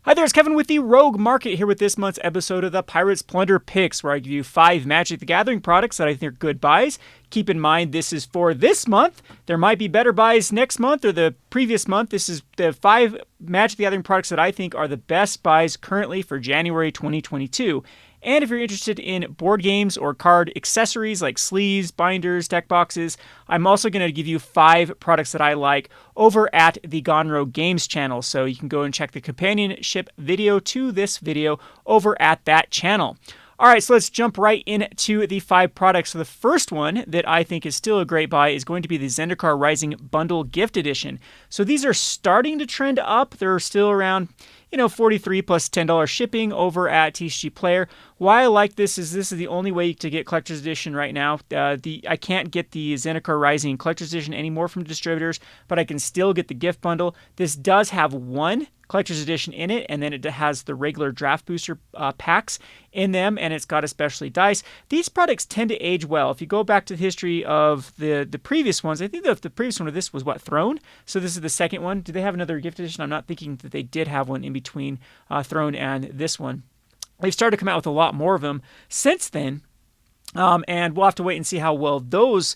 Hi there, it's Kevin with the Rogue Market here with this month's episode of the Pirates Plunder Picks, where I give you 5 Magic the Gathering products that I think are good buys. Keep in mind, this is for this month. There might be better buys next month or the previous month. This is the 5 Magic the Gathering products that I think are the best buys currently for January 2022. And if you're interested in board games or card accessories like sleeves, binders, deck boxes, I'm also going to give you 5 products that I like over at the Gone Rogue Games channel. So you can go and check the companionship video to this video over at that channel. All right, so let's jump right into the 5 products. So the first one that I think is still a great buy is going to be the Zendikar Rising Bundle Gift Edition. So these are starting to trend up. They're still around, $43 plus $10 shipping over at TCG Player. Why I like this is the only way to get Collector's Edition right now. I can't get the Zendikar Rising Collector's Edition anymore from distributors, but I can still get the gift bundle. This does have one Collector's Edition in it, and then it has the regular draft booster packs in them, and it's got especially dice. These products tend to age well. If you go back to the history of the previous ones, I think the previous one of this was Throne? So this is the second one. Do they have another gift edition? I'm not thinking that they did have one in between Throne and this one. They've started to come out with a lot more of them since then, and we'll have to wait and see how well those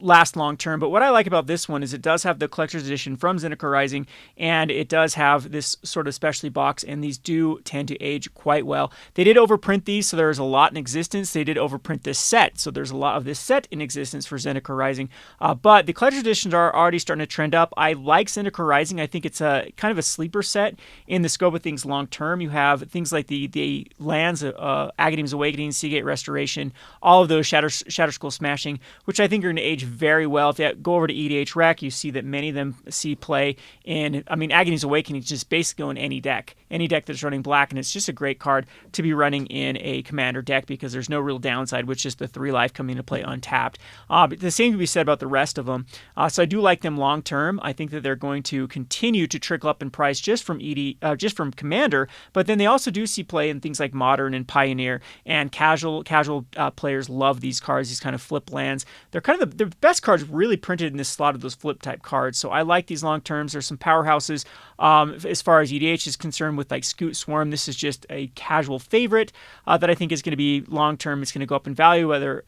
last long term. But what I like about this one is it does have the Collector's Edition from Zendikar Rising, and it does have this sort of specialty box, and these do tend to age quite well. They did overprint these, so there's a lot in existence. They did overprint this set, so there's a lot of this set in existence for Zendikar Rising. But the Collector's Editions are already starting to trend up. I like Zendikar Rising. I think it's a kind of a sleeper set in the scope of things long term. You have things like the lands, Agadeem's Awakening, Seagate Restoration, all of those Shatterskull Smashing, which I think are going to age very well. If you go over to EDH Rec, you see that many of them see play in, Agadeem's Awakening is just basically on any deck that's running black, and it's just a great card to be running in a commander deck because there's no real downside with just the 3 life coming into play untapped. But the same can be said about the rest of them. So I do like them long term. I think that they're going to continue to trickle up in price just from Commander, but then they also do see play in things like Modern and Pioneer, and casual players love these cards, these kind of flip lands. They're kind of the best cards really printed in this slot of those flip type cards. So I like these long terms. There's some powerhouses as far as EDH is concerned with like Scoot Swarm. This is just a casual favorite that I think is going to be long term. It's going to go up in value, whether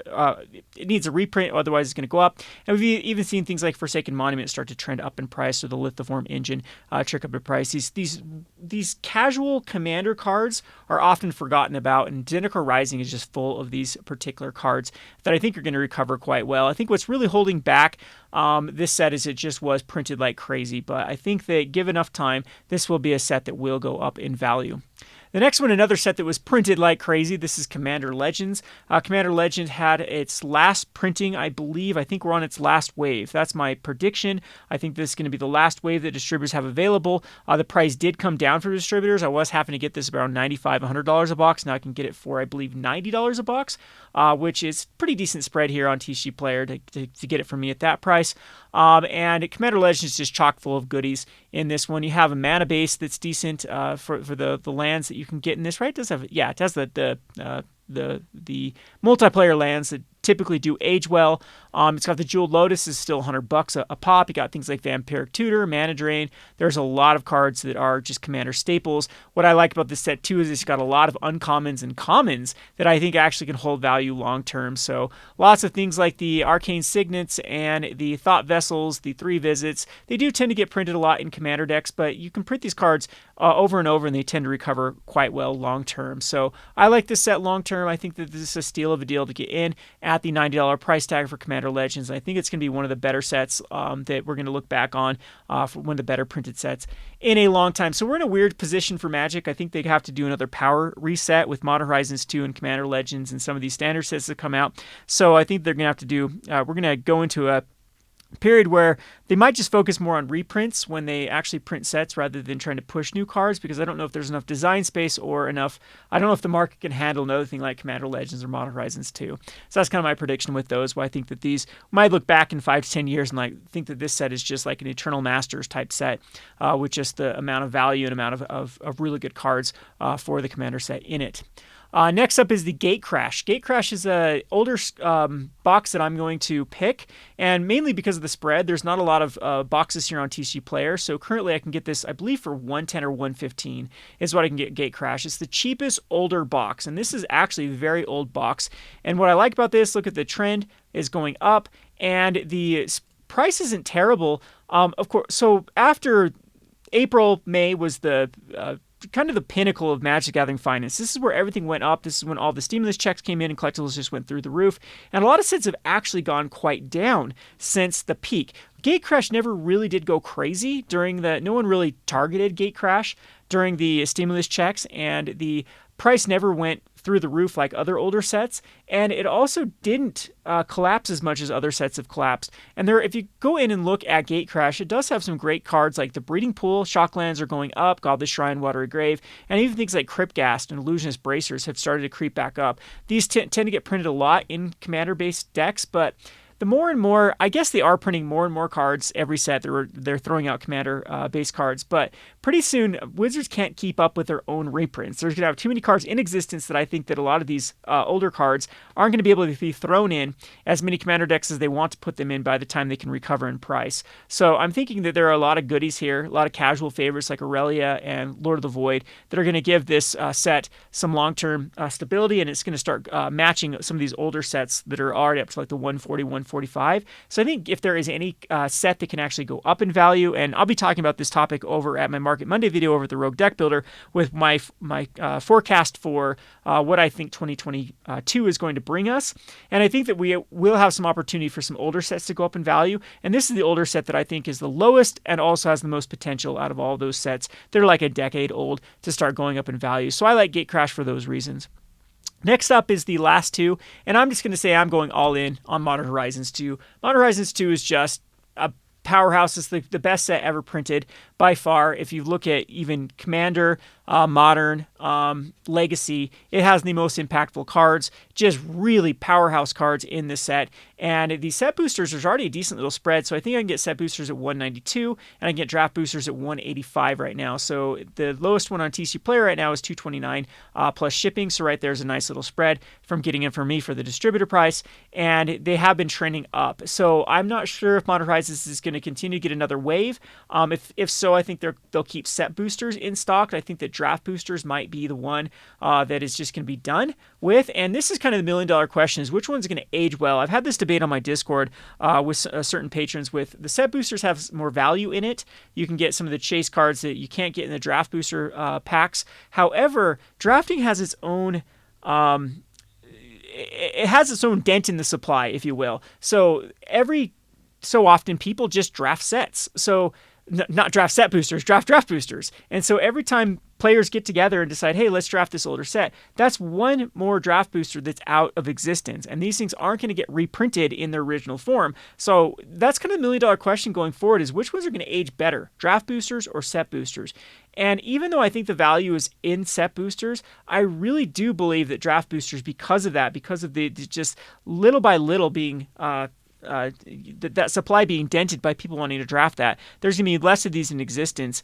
it needs a reprint, otherwise it's going to go up. And we've even seen things like Forsaken Monument start to trend up in price, or the Lithoform Engine trick up in price. These casual commander cards are often forgotten about, and Zendikar Rising is just full of these particular cards that I think are going to recover quite well. I think what's really holding back this set is it just was printed like crazy, but I think that give enough time, this will be a set that will go up in value. The next one, another set that was printed like crazy. This is Commander Legends. Commander Legends had its last printing, I believe. I think we're on its last wave. That's my prediction. I think this is going to be the last wave that distributors have available. The price did come down for distributors. I was having to get this around $95, $100 a box. Now I can get it for, I believe, $90 a box, which is pretty decent spread here on TCG Player to get it from me at that price. And Commander Legends is just chock full of goodies in this one. You have a mana base that's decent for the lands that you can get in this, right? It does have, it has the multiplayer lands that typically do age well. It's got the Jeweled Lotus is still $100 a pop. You got things like Vampiric Tutor, Mana Drain. There's a lot of cards that are just Commander staples. What I like about this set too is it's got a lot of uncommons and commons that I think actually can hold value long term. So lots of things like the Arcane Signets and the Thought Vessels, the 3 Visits. They do tend to get printed a lot in Commander decks, but you can print these cards over and over, and they tend to recover quite well long term. So I like this set long term. I think that this is a steal of a deal to get in at the $90 price tag for Commander Legends. I think it's going to be one of the better sets that we're going to look back on for one of the better printed sets in a long time. So we're in a weird position for Magic. I think they have to do another power reset with Modern Horizons 2 and Commander Legends and some of these standard sets that come out. So I think they're going to have to do, we're going to go into a period where they might just focus more on reprints when they actually print sets rather than trying to push new cards, because I don't know if there's enough design space or enough, I don't know if the market can handle another thing like Commander Legends or Modern Horizons 2. So that's kind of my prediction with those, why I think that these might look back in 5 to 10 years and like think that this set is just like an Eternal Masters type set with just the amount of value and amount of really good cards for the Commander set in it. Next up is the Gate Crash. Gate Crash is a older box that I'm going to pick, and mainly because of the spread. There's not a lot of boxes here on TCG Player, so currently I can get this, I believe, for 110 or 115 is what I can get Gate Crash. It's the cheapest older box, and this is actually a very old box. And what I like about this, look at the trend is going up, and the price isn't terrible. Of course, so after April, May was the kind of the pinnacle of Magic the Gathering finance. This is where everything went up. This is when all the stimulus checks came in and collectibles just went through the roof. And a lot of sets have actually gone quite down since the peak. Gate Crash never really did go crazy during no one really targeted Gate Crash during the stimulus checks, and the price never went through the roof like other older sets, and it also didn't collapse as much as other sets have collapsed. And if you go in and look at Gate Crash, it does have some great cards like the Breeding Pool, Shocklands are going up, Godless Shrine, Watery Grave, and even things like Cryptghast and Illusionist Bracers have started to creep back up. These tend to get printed a lot in Commander-based decks, but the more and more, I guess they are printing more and more cards every set. They're throwing out Commander base cards, but pretty soon Wizards can't keep up with their own reprints. There's going to have too many cards in existence that I think that a lot of these older cards aren't going to be able to be thrown in as many Commander decks as they want to put them in by the time they can recover in price. So I'm thinking that there are a lot of goodies here, a lot of casual favorites like Aurelia and Lord of the Void that are going to give this set some long-term stability, and it's going to start matching some of these older sets that are already up to like the 140, 145. So I think if there is any set that can actually go up in value, and I'll be talking about this topic over at my Market Monday video over at the Rogue Deck Builder with my forecast for what I think 2022 is going to bring us. And I think that we will have some opportunity for some older sets to go up in value. And this is the older set that I think is the lowest and also has the most potential out of all those sets. They're like a decade old to start going up in value. So I like Gate Crash for those reasons. Next up is the last two, and I'm just going to say I'm going all in on Modern Horizons 2. Modern Horizons 2 is just a powerhouse. It's the best set ever printed by far. If you look at even Commander, Modern, Legacy, it has the most impactful cards, just really powerhouse cards in this set. And the set boosters, there's already a decent little spread, so I think I can get set boosters at 192, and I can get draft boosters at 185 right now. So the lowest one on TCG Player right now is 229 plus shipping, so right there's a nice little spread from getting it from me for the distributor price, and they have been trending up. So I'm not sure if Modern Horizons is going to continue to get another wave. If so, I think they'll keep set boosters in stock. I think that draft boosters might be the one that is just going to be done with. And this is kind of the million-dollar question: is which one's going to age well? I've had this debate on my Discord with certain patrons. With the set boosters have more value in it. You can get some of the chase cards that you can't get in the draft booster packs. However, drafting has its own it has its own dent in the supply, if you will. So every so often people just draft sets. So not draft set boosters, draft boosters. And so every time players get together and decide, hey, let's draft this older set, that's one more draft booster that's out of existence. And these things aren't going to get reprinted in their original form. So that's kind of the million-dollar question going forward: is which ones are going to age better, draft boosters or set boosters? And even though I think the value is in set boosters, I really do believe that draft boosters, because of the just little by little being that supply being dented by people wanting to draft that, there's going to be less of these in existence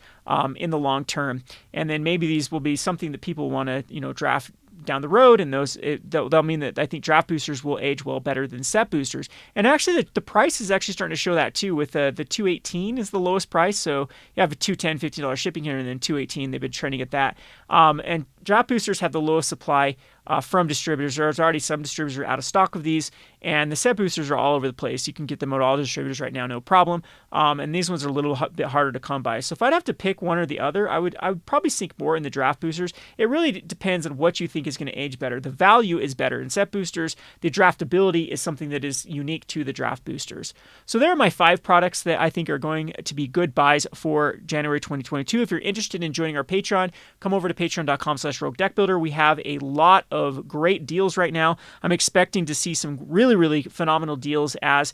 in the long term. And then maybe these will be something that people want to draft down the road, and they'll mean that I think draft boosters will age well better than set boosters. And actually the price is actually starting to show that too, with the 218 is the lowest price. So you have a $210, $15 shipping here, and then 218, they've been trending at that. And draft boosters have the lowest supply from distributors. There's already some distributors are out of stock of these, and the set boosters are all over the place. You can get them at all distributors right now, no problem. And these ones are a little bit harder to come by. So if I'd have to pick one or the other, I would probably sink more in the draft boosters. It really depends on what you think is going to age better. The value is better in set boosters. The draftability is something that is unique to the draft boosters. So there are my 5 products that I think are going to be good buys for January 2022. If you're interested in joining our Patreon, come over to patreon.com/roguedeckbuilder. We have a lot of great deals right now. I'm expecting to see some really, really phenomenal deals, as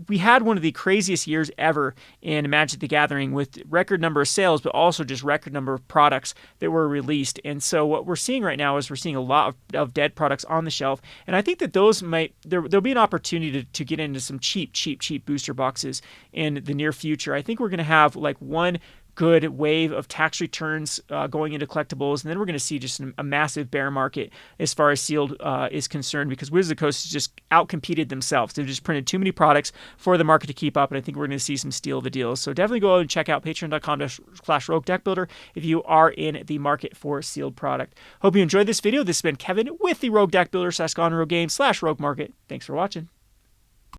we had one of the craziest years ever in Magic the Gathering, with record number of sales, but also just record number of products that were released. And so what we're seeing right now is we're seeing a lot of dead products on the shelf. And I think that those there'll be an opportunity to get into some cheap booster boxes in the near future. I think we're going to have like one good wave of tax returns going into collectibles, and then we're going to see just a massive bear market as far as sealed is concerned, because Wizards of the Coast has just outcompeted themselves. They've just printed too many products for the market to keep up, and I think we're going to see some steal the deals. So definitely go and check out patreon.com/Rogue Deck Builder if you are in the market for sealed product. Hope you enjoyed this video. This has been Kevin with the Rogue Deck Builder /Gone Rogue Games /Rogue Market. Thanks for watching.